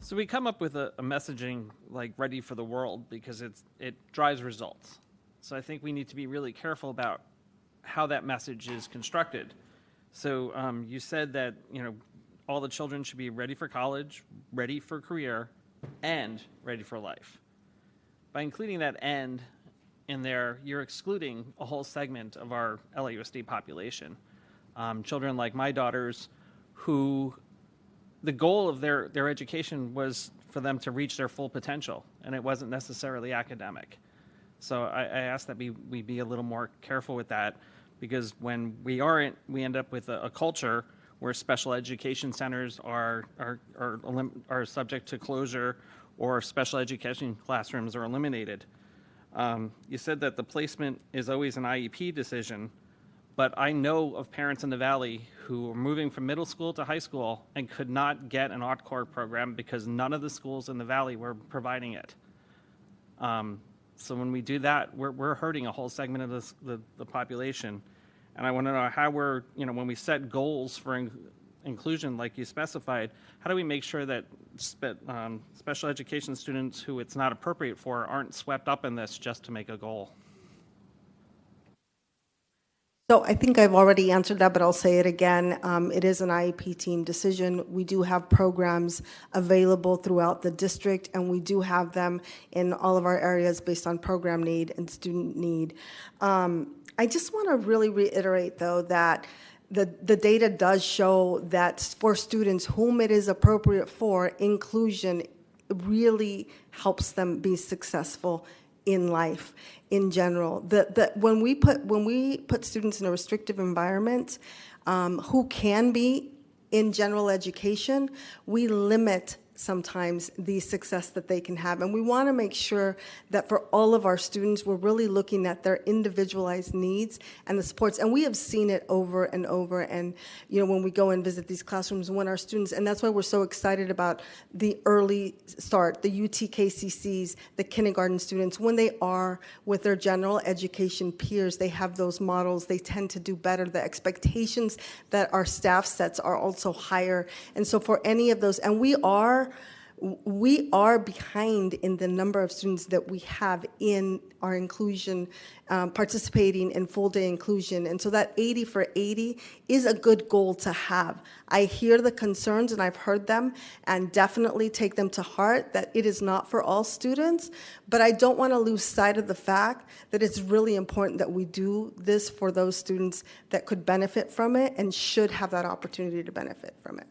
So we come up with a messaging like ready for the world because it drives results. So I think we need to be really careful about how that message is constructed. So you said that all the children should be ready for college, ready for career, and ready for life. By including that "and" in there, you're excluding a whole segment of our LAUSD population. Children like my daughters who the goal of their education was for them to reach their full potential, and it wasn't necessarily academic. So I ask that we be a little more careful with that, because when we end up with a culture where special education centers are subject to closure, or special education classrooms are eliminated. You said that the placement is always an IEP decision, but I know of parents in the Valley who are moving from middle school to high school and could not get an ART-CORE program because none of the schools in the Valley were providing it. So when we do that, we're hurting a whole segment of the population. And I want to know how when we set goals for inclusion like you specified, how do we make sure that special education students who it's not appropriate for aren't swept up in this just to make a goal? So I think I've already answered that, but I'll say it again. It is an IEP team decision. We do have programs available throughout the district, and we do have them in all of our areas based on program need and student need. I just want to really reiterate, though, that the data does show that for students whom it is appropriate for, inclusion really helps them be successful in life in general. When we put students in a restrictive environment who can be in general education, we limit sometimes the success that they can have. And we want to make sure that for all of our students, we're really looking at their individualized needs and the supports. And we have seen it over and over. And, when we go and visit these classrooms, when our students, and that's why we're so excited about the early start, the UTKCCs, the kindergarten students, when they are with their general education peers, they have those models, they tend to do better. The expectations that our staff sets are also higher. And so for any of those, and we are behind in the number of students that we have in our inclusion, participating in full-day inclusion. And so that 80 for 80 is a good goal to have. I hear the concerns, and I've heard them, and definitely take them to heart that it is not for all students, but I don't want to lose sight of the fact that it's really important that we do this for those students that could benefit from it and should have that opportunity to benefit from it.